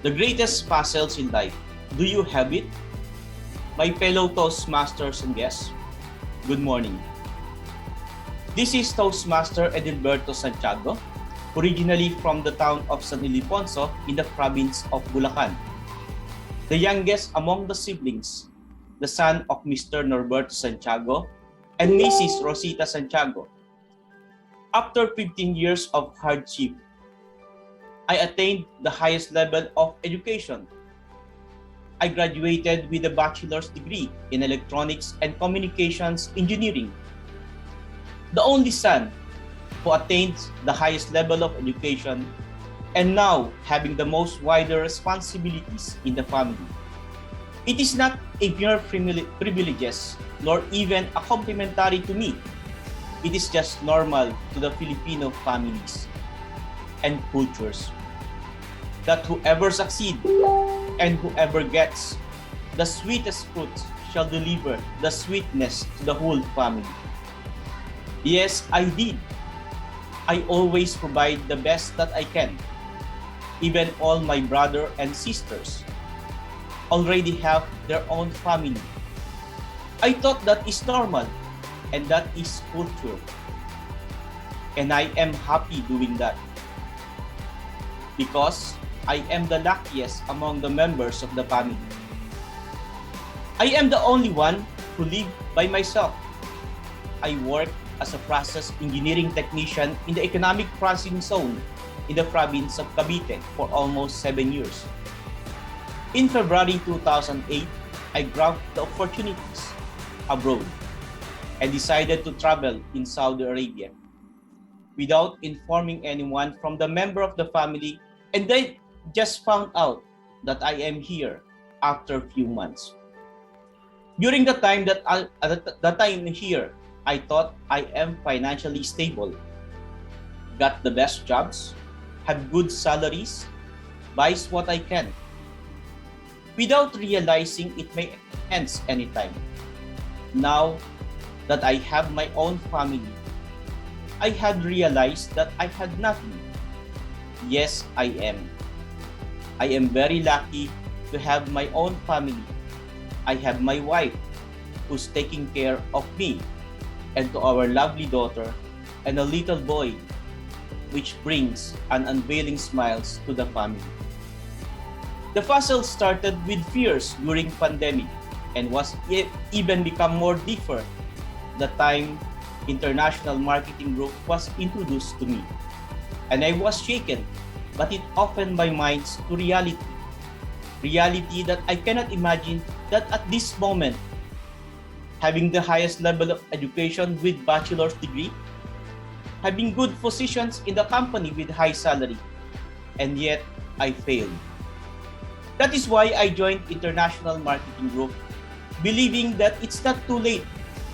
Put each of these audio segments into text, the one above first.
The greatest puzzles in life. Do you have it? My fellow Toastmasters and guests, good morning. This is Toastmaster Edilberto Santiago, originally from the town of San Ildefonso in the province of Bulacan. The youngest among the siblings, the son of Mr. Norberto Santiago and Mrs. Rosita Santiago. After 15 years of hardship, I attained the highest level of education. I graduated with a bachelor's degree in electronics and communications engineering. The only son who attained the highest level of education and now having the most wider responsibilities in the family. It is not a mere privileges nor even a complimentary to me. It is just normal to the Filipino families and cultures that whoever succeeds and whoever gets the sweetest fruit shall deliver the sweetness to the whole family. Yes, I did. I always provide the best that I can. Even all my brother and sisters already have their own family. I thought that is normal and that is culture. And I am happy doing that because I am the luckiest among the members of the family. I am the only one who live by myself. I work as a process engineering technician in the economic processing zone in the province of Cavite for almost 7 years. In February 2008, I grabbed the opportunities abroad and decided to travel in Saudi Arabia without informing anyone from the member of the family, and then just found out that I am here after a few months. During the time that I'm here, I thought I am financially stable, got the best jobs, have good salaries, buys what I can, without realizing it may end anytime. Now that I have my own family, I had realized that I had nothing. Yes, I am. I am very lucky to have my own family. I have my wife who's taking care of me and to our lovely daughter and a little boy, which brings an unveiling smiles to the family. The puzzle started with fears during pandemic and was even become more deeper the time International Marketing Group was introduced to me. And I was shaken, but it opened my mind to reality. Reality that I cannot imagine that at this moment, having the highest level of education with bachelor's degree, having good positions in the company with high salary, and yet I failed. That is why I joined International Marketing Group, believing that it's not too late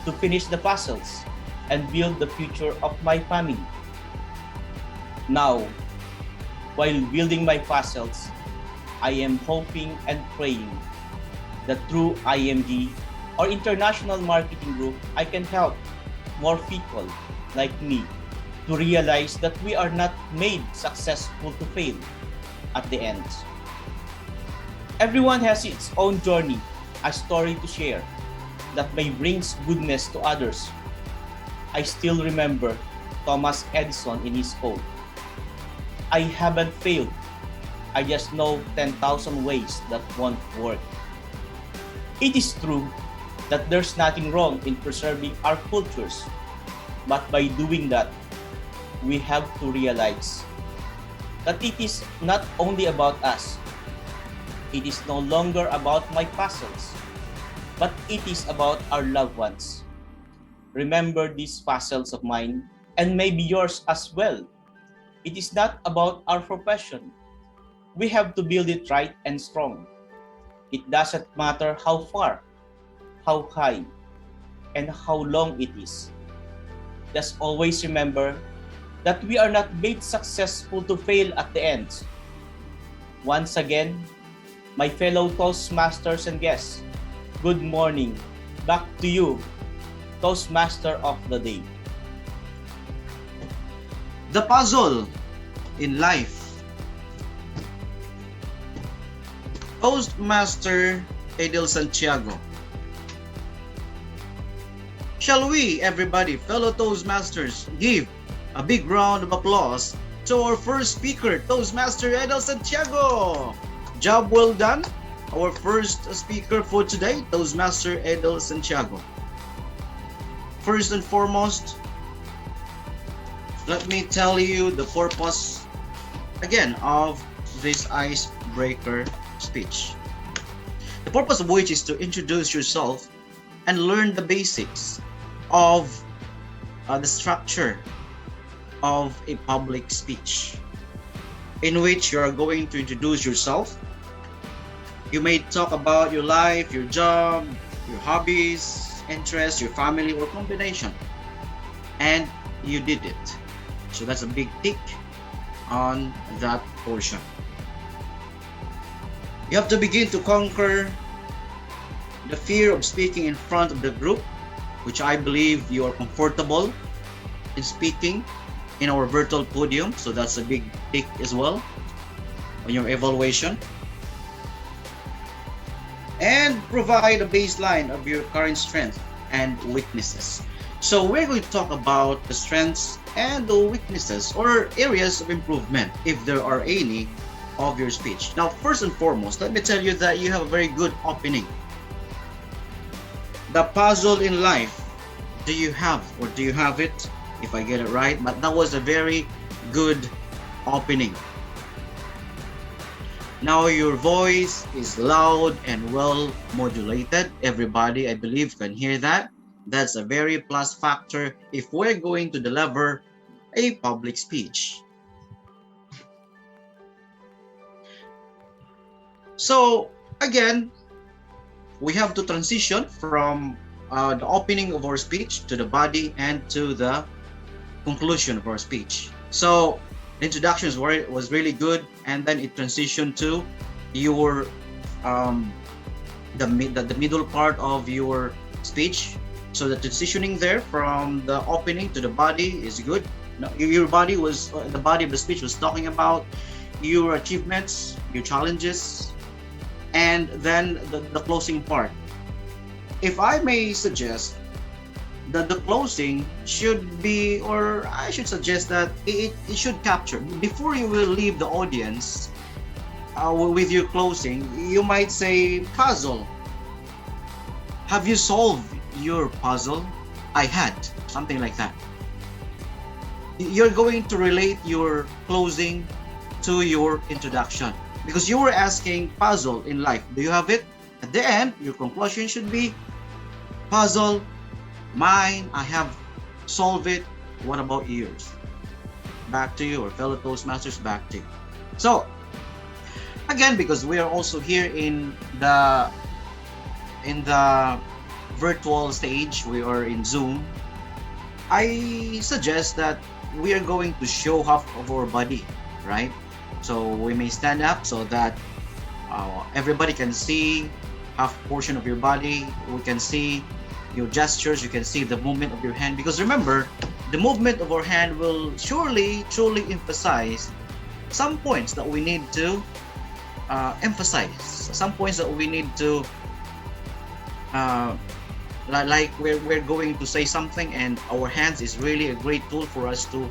to finish the puzzles and build the future of my family. Now, while building my puzzles, I am hoping and praying that through IMG or International Marketing Group, I can help more people like me to realize that we are not made successful to fail at the end. Everyone has its own journey, a story to share that may bring goodness to others. I still remember Thomas Edison in his quote, "I haven't failed. I just know 10,000 ways that won't work." It is true that there's nothing wrong in preserving our cultures, but by doing that, we have to realize that it is not only about us. It is no longer about my puzzles, but it is about our loved ones. Remember these puzzles of mine and maybe yours as well. It is not about our profession. We have to build it right and strong. It doesn't matter how far, how high, and how long it is. Just always remember that we are not made successful to fail at the end. Once again, my fellow Toastmasters and guests, good morning. Back to you, Toastmaster of the Day. The puzzle in life Toastmaster Edel Santiago. Shall we, everybody, fellow Toastmasters, give a big round of applause to our first speaker, Toastmaster Edel Santiago. Job well done. Our first speaker for today, Toastmaster Edel Santiago. First and foremost, let me tell you the purpose again of this icebreaker speech. The purpose of which is to introduce yourself and learn the basics of the structure of a public speech, in which you are going to introduce yourself. You may talk about your life, your job, your hobbies, interests, your family, or combination. And you did it. So that's a big tick on that portion. You have to begin to conquer the fear of speaking in front of the group, which I believe you are comfortable in speaking in our virtual podium. So that's a big tick as well on your evaluation. And provide a baseline of your current strengths and weaknesses. So we're going to talk about the strengths and the weaknesses, or areas of improvement, if there are any, of your speech. Now, first and foremost, let me tell you that you have a very good opening. The puzzle in life, do you have it? If I get it right, but that was a very good opening. Now your voice is loud and well modulated. Everybody, I believe, can hear that. That's a very plus factor if we're going to deliver a public speech. So again, we have to transition from the opening of our speech to the body and to the conclusion of our speech. So the introduction was really good, and then it transitioned to your the middle part of your speech. So the transitioning there from the opening to the body is good. Now, your body was the body of the speech was talking about your achievements, your challenges, and then the closing part. If I may suggest, that the closing should be, or I should suggest that it should capture, before you will leave the audience with your closing, you might say, puzzle. Have you solved your puzzle? I had, something like that. You're going to relate your closing to your introduction, because you were asking puzzle in life, do you have it? At the end, your conclusion should be puzzle, mine, I have solved it. What about yours? Back to you, or fellow Toastmasters, back to you. So again, because we are also here in the virtual stage, we are in Zoom, I suggest that we are going to show half of our body, right? So we may stand up so that everybody can see half portion of your body. We can see your gestures, you can see the movement of your hand, because remember, the movement of our hand will truly emphasize some points that we need to emphasize, some points that we need to like we're going to say something, and our hands is really a great tool for us to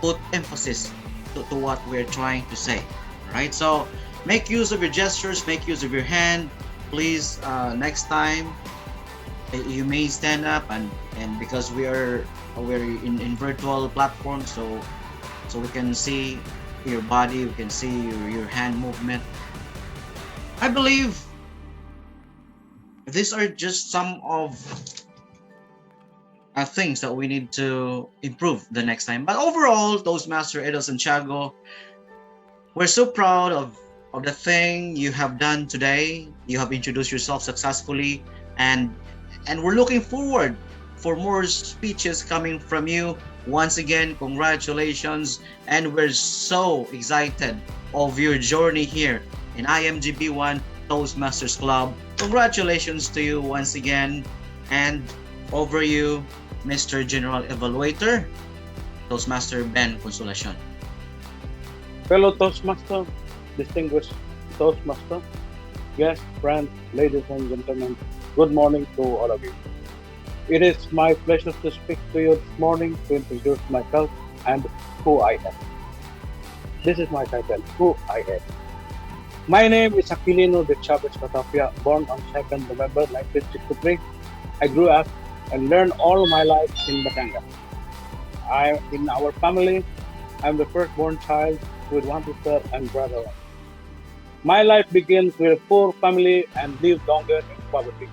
put emphasis to what we're trying to say, right? So make use of your gestures, make use of your hand, please. Next time you may stand up, and because we're in virtual platform, so we can see your body, we can see your hand movement. I believe these are just some of things that we need to improve the next time. But overall, Toastmaster Edel Santiago, we're so proud of the thing you have done today. You have introduced yourself successfully, and we're looking forward for more speeches coming from you. Once again, congratulations, and we're so excited of your journey here in IMGB1 Toastmasters Club. Congratulations to you once again, and over you, Mr. General Evaluator, Toastmaster Ben Consolacion. Fellow Toastmaster, distinguished Toastmaster, guests, friends, ladies and gentlemen, good morning to all of you. It is my pleasure to speak to you this morning to introduce myself and who I am. This is my title, Who I Am. My name is Aquilino de Chavez Catapia, born on 2nd November 1963. I grew up and learned all my life in Batangas. In our family, I'm the firstborn child with one sister and brother. My life begins with a poor family and lived longer in poverty.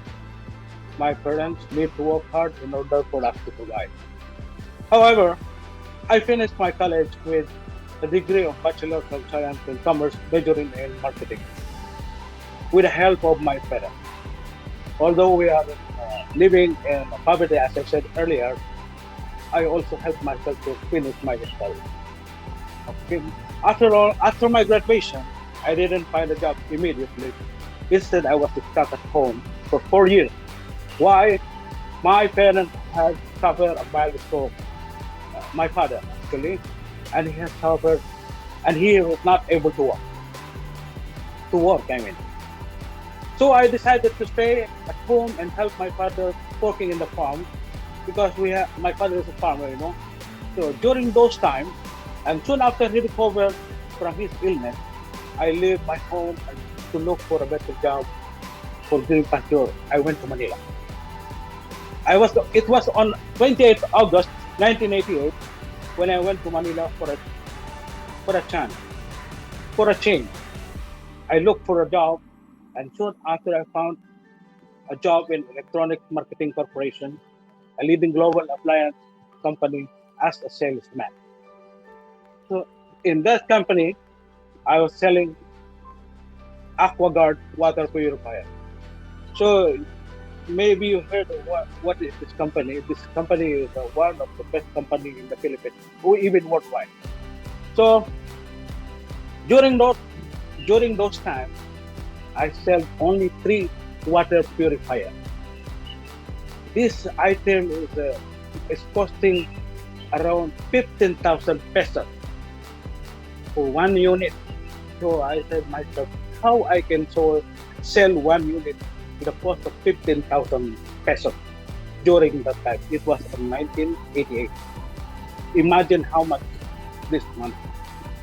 My parents need to work hard in order for us to survive. However, I finished my college with a degree of Bachelor of Science in Commerce, majoring in marketing, with the help of my parents. Although we are living in poverty, as I said earlier, I also helped myself to finish my studies. Okay. After my graduation, I didn't find a job immediately. Instead, I was stuck at home for 4 years. Why? My parents had suffered a mild stroke. My father, actually, and he has suffered, and he was not able to work. To work, I mean. So I decided to stay at home and help my father working in the farm because my father is a farmer, you know. So during those times, and soon after he recovered from his illness, I left my home and to look for a better job for green pasture. I went to Manila. It was on 28th August 1988 when I went to Manila for a chance, for a change. I looked for a job, and soon after I found a job in Electronic Marketing Corporation, a leading global appliance company, as a salesman. So in that company, I was selling AquaGuard water purifier. So maybe you heard of what is this company. This company is one of the best company in the Philippines, or even worldwide. So during those during those times, I sell only three water purifier. This item is costing around 15,000 pesos for one unit. So I said myself, how I can sell one unit with a cost of 15,000 pesos during that time. It was in 1988. Imagine how much this month.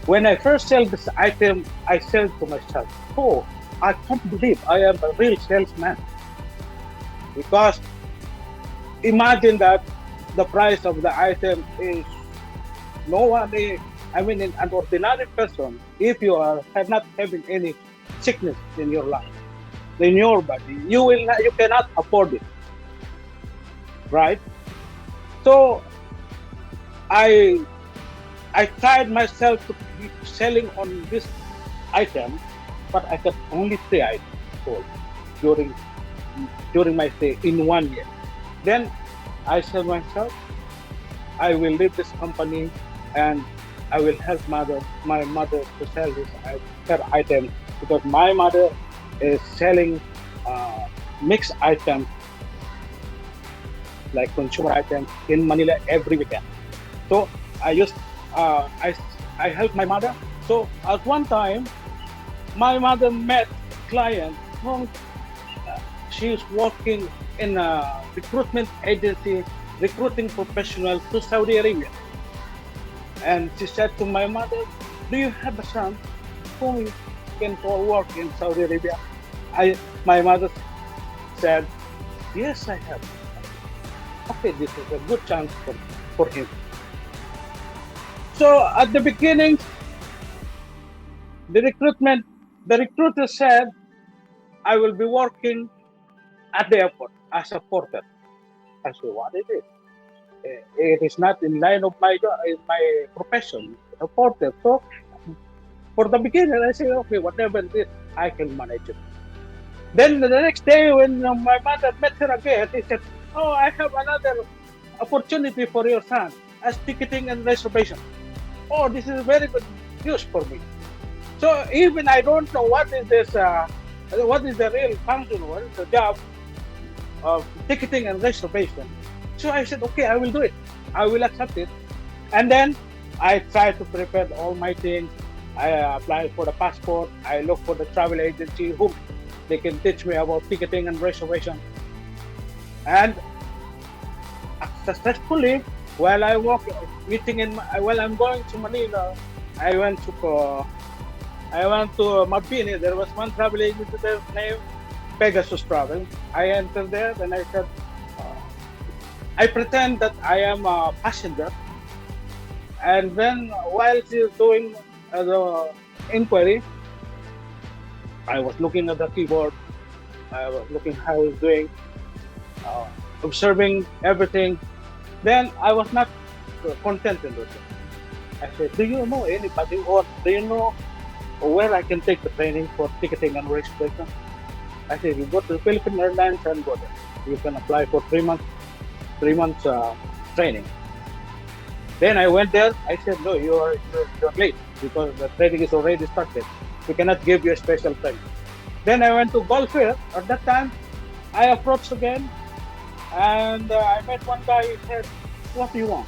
When I first sell this item, I said to myself, oh, I can't believe I am a real salesman. Because imagine that the price of the item is no one, I mean, an ordinary person, if you are not having any sickness in your life, in your body, you cannot afford it, right? So I I tried myself to keep selling on this item, but I got only three items sold during during my stay in 1 year. Then I said myself, I will leave this company and I will help my mother to sell her item because my mother is selling mixed items like consumer items in Manila every weekend. So I used uh, I I helped my mother. So at one time, my mother met client whom she is working in a recruitment agency, recruiting professionals to Saudi Arabia. And she said to my mother, "Do you have a son who can go work in Saudi Arabia?" My mother said, "Yes, I have." Okay, this is a good chance for him. So at the beginning, the recruitment, the recruiter said, "I will be working at the airport as a porter." I said, "What is it? It is not in line of my job, in my profession, a porter." So for the beginner, I say, "Okay, whatever it is, I can manage it." Then the next day, when my mother met her again, he said, "Oh, I have another opportunity for your son as ticketing and reservation." Oh, this is very good news for me. So even I don't know what is this, what is the real function, what is the job of ticketing and reservation. So I said, okay, I will do it. I will accept it. And then I tried to prepare all my things. I applied for the passport. I looked for the travel agency They can teach me about ticketing and reservation. And successfully, while I walk meeting while I'm going to Manila, I went to Mabini. There was one travel agency there named Pegasus Travel. I entered there, and I said, I pretend that I am a passenger. And then while she's doing the inquiry, I was looking at the keyboard. I was looking how he's doing, observing everything. Then I was not contented with it. I said, do you know anybody, or do you know where I can take the training for ticketing and registration? I said, you go to the Philippine Airlines and go there. You can apply for 3 months training. Then I went there. I said, no, you're late because the training is already started. We cannot give you a special training. Then I went to Gulf Fair. At that time, I approached again, and I met one guy. He said, what do you want?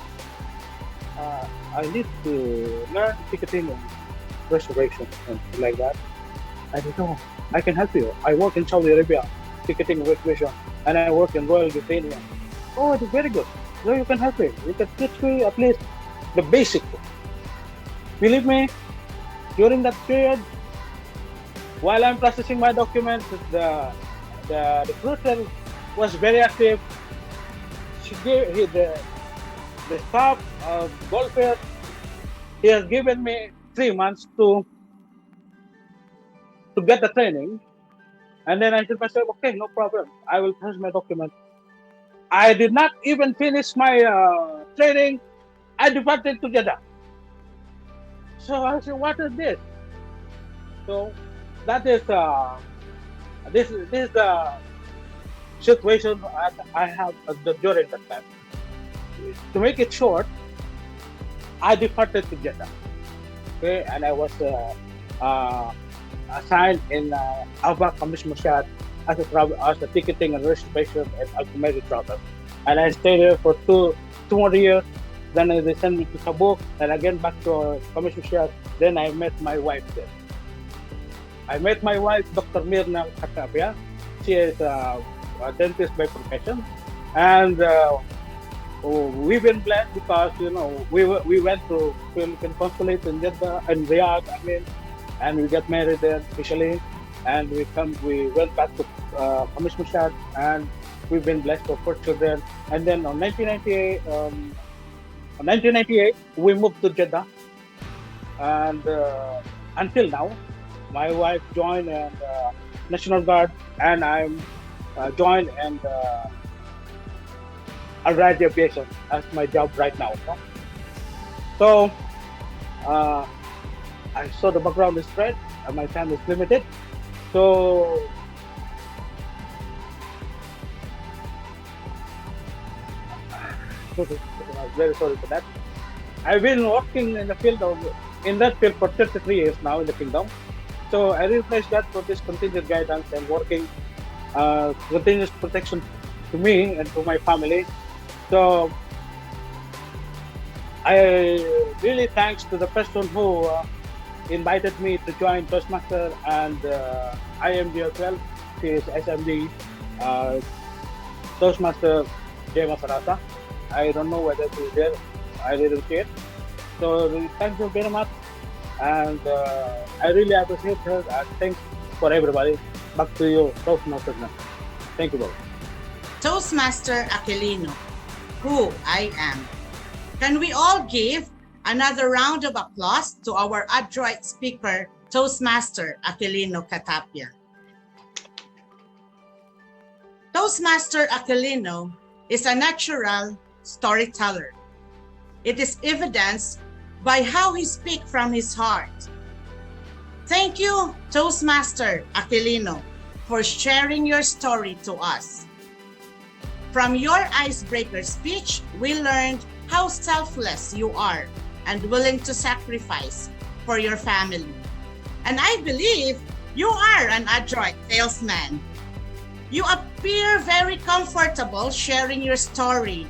I need to learn ticketing and reservation and like that. I said, no, I can help you. I work in Saudi Arabia, ticketing and reservation, and I work in Royal Britannia. Oh, it is very good. So you can help me. You can teach me at least the basic. Believe me, during that period, while I'm processing my documents, the recruiter was very active. She gave the staff of Gulf Fair. He has given me 3 months to get the training, and then I said myself, okay, no problem. I will process my document. I did not even finish my training. I departed to Jeddah. So I said, what is this? So that is this is the situation I have during that time. To make it short, I departed to Jeddah. Okay, and I was assigned in Ava Commission as a ticketing and registration and automated travel. And I stayed there for two more years. Then they sent me to Tabuk, and again back to Commission Share. Then I met my wife there. I met my wife, Dr. Mirna Katapia. She is a dentist by profession, and we've been blessed because we went to Philippine consulate in Jeddah and Riyadh, and we got married there officially, and we went back to Commission Share, and we've been blessed with 4 children. And then on 1998, we moved to Jeddah, and until now, my wife joined in National Guard, and I'm joined in Allied Aviation as my job right now. So I saw the background is red, and my time is limited. So I'm very sorry for that. I've been working in that field for 33 years now in the kingdom. So I really praise God for this continued guidance and working continuous protection to me and to my family. So I really thanks to the person who invited me to join Toastmasters and IMD as well. She is SMD Toastmaster J. Masarata. I don't know whether she's there. I didn't see it. So thank you very much, and I really appreciate her. And thanks for everybody. Back to you, Toastmasters. Thank you both. Toastmaster Aquilino, who I am. Can we all give another round of applause to our adroit speaker, Toastmaster Aquilino Katapia? Toastmaster Aquilino is a natural storyteller. It is evidenced by how he speaks from his heart. Thank you, Toastmaster Aquilino, for sharing your story to us. From your icebreaker speech, we learned how selfless you are and willing to sacrifice for your family. And I believe you are an adroit salesman. You appear very comfortable sharing your story.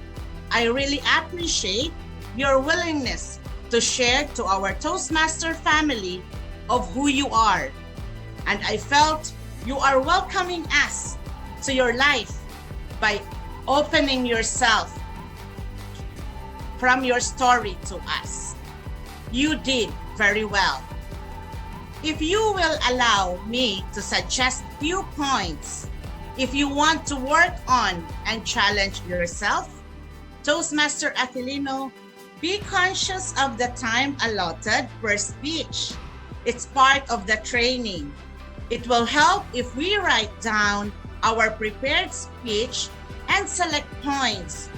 I really appreciate your willingness to share to our Toastmaster family of who you are. And I felt You are welcoming us to your life by opening yourself from your story to us. You did very well. If you will allow me to suggest few points, if you want to work on and challenge yourself, Toastmaster Aquilino, be conscious of the time allotted per speech. It's part of the training. It will help if we write down our prepared speech and select points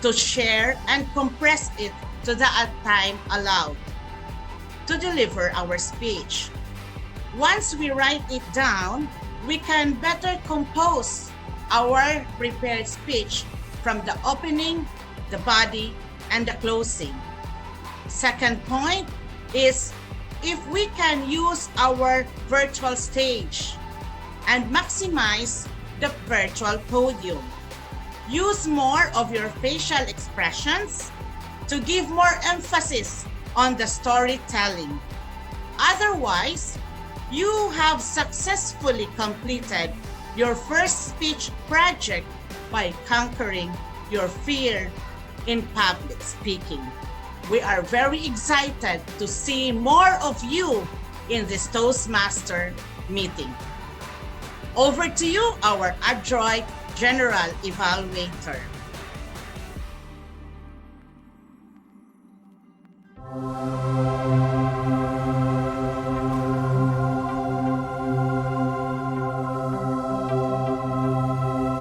to share and compress it to the time allowed to deliver our speech. Once we write it down, we can better compose our prepared speech from the opening, the body, and the closing. Second point is if we can use our virtual stage and maximize the virtual podium. Use more of your facial expressions to give more emphasis on the storytelling. Otherwise, you have successfully completed your first speech project by conquering your fear in public speaking. We are very excited to see more of you in this Toastmaster meeting. Over to you, our adroit General Evaluator.